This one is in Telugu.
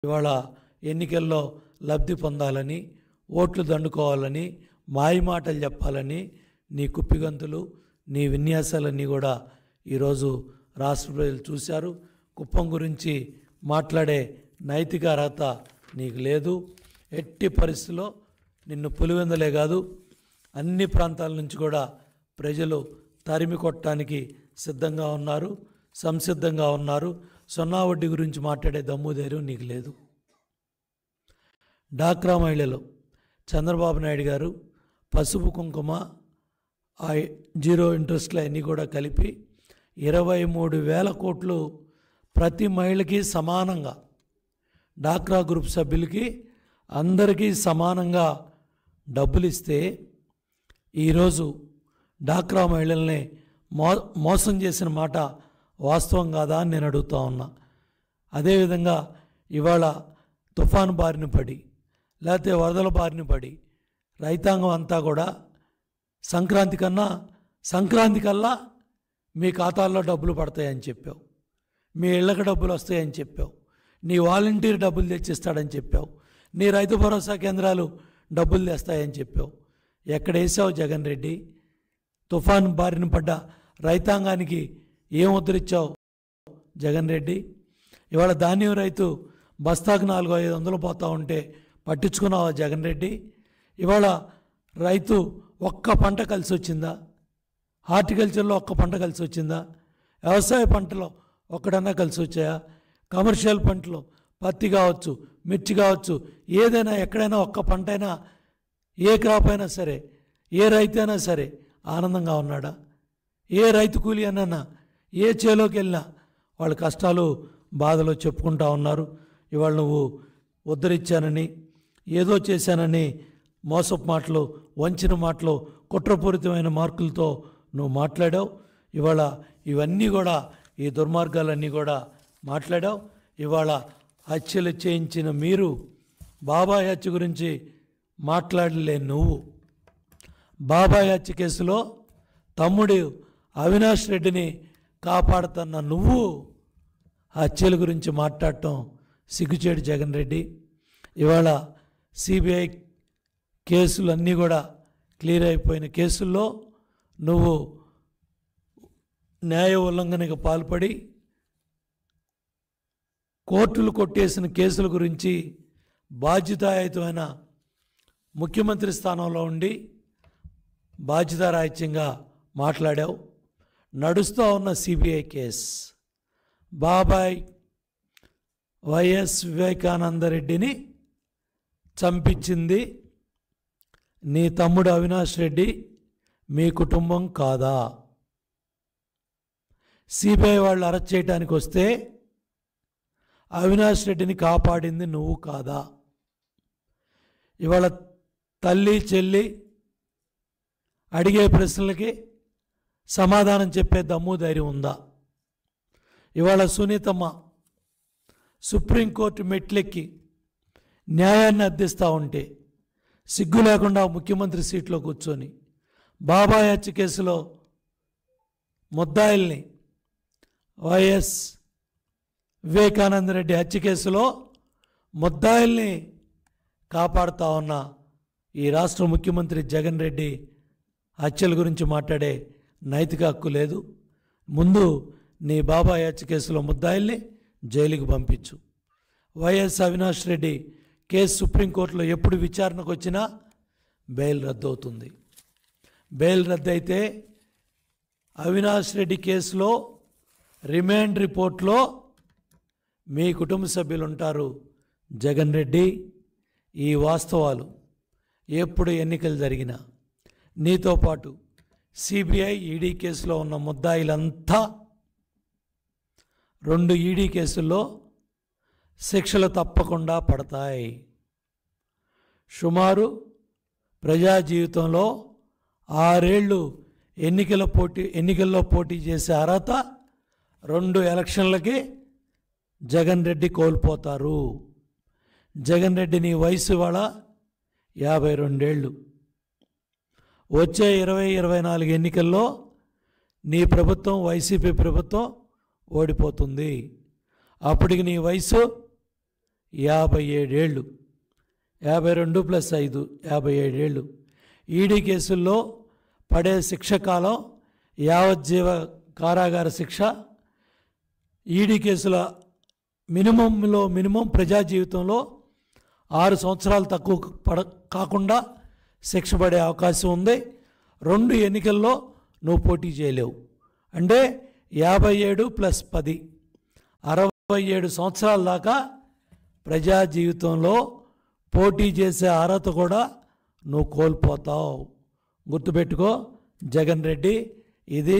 ఇవాళ ఎన్నికల్లో లబ్ధి పొందాలని, ఓట్లు దండుకోవాలని, మాయమాటలు చెప్పాలని నీ కుప్పిగంతులు, నీ విన్యాసాలన్నీ కూడా ఈరోజు రాష్ట్ర ప్రజలు చూశారు. కుప్పం గురించి మాట్లాడే నైతిక అర్హత నీకు లేదు. ఎట్టి పరిస్థితిలో నిన్ను పులివెందలే కాదు అన్ని ప్రాంతాల నుంచి కూడా ప్రజలు తరిమి కొట్టడానికి సిద్ధంగా ఉన్నారు, సంసిద్ధంగా ఉన్నారు. సున్నా వడ్డీ గురించి మాట్లాడే దమ్ము ధైర్యం నీకు లేదు. డాక్రా మహిళలు చంద్రబాబు నాయుడు గారు పసుపు కుంకుమ జీరో ఇంట్రెస్ట్లు అన్నీ కూడా కలిపి 23,000 కోట్లు ప్రతి మహిళకి సమానంగా, డాక్రా గ్రూప్ సభ్యులకి అందరికీ సమానంగా డబ్బులు ఇస్తే ఈరోజు డాక్రా మహిళల్ని మోసం చేసిన మాట వాస్తవం కాదా అని నేను అడుగుతా ఉన్నా. అదేవిధంగా ఇవాళ తుఫాను బారిన పడి లేకపోతే వరదల బారిన పడి రైతాంగం అంతా కూడా సంక్రాంతి కల్లా మీ ఖాతాల్లో డబ్బులు పడతాయని చెప్పావు, మీ ఇళ్ళకి డబ్బులు వస్తాయని చెప్పావు, నీ వాలంటీర్ డబ్బులు తెచ్చిస్తాడని చెప్పావు, నీ రైతు భరోసా కేంద్రాలు డబ్బులు తెస్తాయని చెప్పావు. ఎక్కడ వేసావు జగన్ రెడ్డి? తుఫాను బారిన పడ్డ రైతాంగానికి ఏం ఉద్ధరించావు జగన్ రెడ్డి? ఇవాళ ధాన్యం రైతు బస్తాకు 400-500 పోతూ ఉంటే పట్టించుకున్నావా జగన్ రెడ్డి? ఇవాళ రైతు ఒక్క పంట కలిసి వచ్చిందా? హార్టికల్చర్లో ఒక్క పంట కలిసి వచ్చిందా? వ్యవసాయ పంటలో ఒక్కడన్నా కలిసి వచ్చాయా? కమర్షియల్ పంటలో పత్తి కావచ్చు, మిర్చి కావచ్చు, ఏదైనా ఎక్కడైనా ఒక్క పంట అయినా, ఏ క్రాప్ అయినా సరే, ఏ రైతు అయినా సరే ఆనందంగా ఉన్నాడా? ఏ రైతు కూలి అన్నా ఏ చేలోకి వెళ్ళినా వాళ్ళ కష్టాలు బాధలు చెప్పుకుంటా ఉన్నారు. ఇవాళ నువ్వు ఉద్ధరించానని, ఏదో చేశానని మోసపు మాటలు, వంచిన మాటలు, కుట్రపూరితమైన మార్కులతో నువ్వు మాట్లాడావు. ఇవాళ ఇవన్నీ కూడా, ఈ దుర్మార్గాలన్నీ కూడా మాట్లాడావు. ఇవాళ హత్యలు చేయించిన మీరు బాబాయ్ హత్య గురించి మాట్లాడలే. నువ్వు బాబాయ్ హత్య కేసులో తమ్ముడు అవినాష్ రెడ్డిని కాపాడుతున్న నువ్వు హత్యల గురించి మాట్లాడటం సిగ్గుచేటు జగన్ రెడ్డి. ఇవాళ సిబిఐ కేసులు అన్నీ కూడా క్లియర్ అయిపోయిన కేసుల్లో నువ్వు న్యాయ ఉల్లంఘనకు పాల్పడి కోర్టులు కొట్టేసిన కేసుల గురించి బాధ్యతాయుతమైన ముఖ్యమంత్రి స్థానంలో ఉండి బాధ్యతారాహిత్యంగా మాట్లాడావు. నడుస్తూ ఉన్న సిబిఐ కేసు బాబాయ్ వైఎస్ వివేకానందరెడ్డిని చంపించింది నీ తమ్ముడు అవినాష్ రెడ్డి, మీ కుటుంబం కాదా? సిబిఐ వాళ్ళు అరెస్ట్ చేయడానికి వస్తే అవినాష్ రెడ్డిని కాపాడింది నువ్వు కాదా? ఇవాళ తల్లి చెల్లి అడిగే ప్రశ్నలకి సమాధానం చెప్పే దమ్ము ధైర్యం ఉందా? ఇవాళ సునీతమ్మ సుప్రీంకోర్టు మెట్లెక్కి న్యాయాన్ని అర్థిస్తూ ఉంటే సిగ్గు లేకుండా ముఖ్యమంత్రి సీట్లో కూర్చొని బాబాయ్ హత్య కేసులో ముద్దాయిల్ని, వైఎస్ వివేకానందరెడ్డి హత్య కేసులో ముద్దాయిల్ని కాపాడుతూ ఉన్న ఈ రాష్ట్ర ముఖ్యమంత్రి జగన్ రెడ్డి హత్యల గురించి మాట్లాడే నైతిక హక్కు లేదు. ముందు నీ బాబాయ్ హత్య కేసులో ముద్దాయిల్ని జైలుకి పంపించు. వైఎస్ అవినాష్ రెడ్డి కేసు సుప్రీంకోర్టులో ఎప్పుడు విచారణకు వచ్చినా బెయిల్ రద్దు అవుతుంది. బెయిల్ రద్దు అయితే అవినాష్ రెడ్డి కేసులో రిమాండ్ రిపోర్ట్లో మీ కుటుంబ సభ్యులు ఉంటారు. జగన్ రెడ్డి, ఈ వాస్తవాలు ఎప్పుడు ఎన్నికలు జరిగినా నీతో పాటు సిబిఐ ఈడీ కేసులో ఉన్న ముద్దాయిలంతా 2 ఈడీ కేసుల్లో శిక్షలు తప్పకుండా పడతాయి. సుమారు ప్రజా జీవితంలో 6 ఏళ్ళు ఎన్నికల్లో పోటీ చేసే అర్హత 2 ఎలక్షన్లకి జగన్ రెడ్డి కోల్పోతారు. జగన్ రెడ్డి నీ వయసు ఇవాళ 52 ఏళ్ళు. వచ్చే 2024 ఎన్నికల్లో నీ ప్రభుత్వం, వైసీపీ ప్రభుత్వం ఓడిపోతుంది. అప్పటికి నీ వయసు 57 ఏళ్ళు, 52 + 5 57 ఏళ్ళు. ఈడీ కేసుల్లో పడే శిక్ష కాలం యావజ్జీవ కారాగార శిక్ష. ఈడీ కేసుల మినిమం ప్రజా జీవితంలో 6 సంవత్సరాలు తక్కువ కాకుండా శిక్ష పడే అవకాశం ఉంది. 2 ఎన్నికల్లో నువ్వు పోటీ చేయలేవు. అంటే 57 + 10 67 సంవత్సరాల దాకా ప్రజా జీవితంలో పోటీ చేసే అర్హత కూడా నువ్వు కోల్పోతావు. గుర్తుపెట్టుకో జగన్ రెడ్డి, ఇది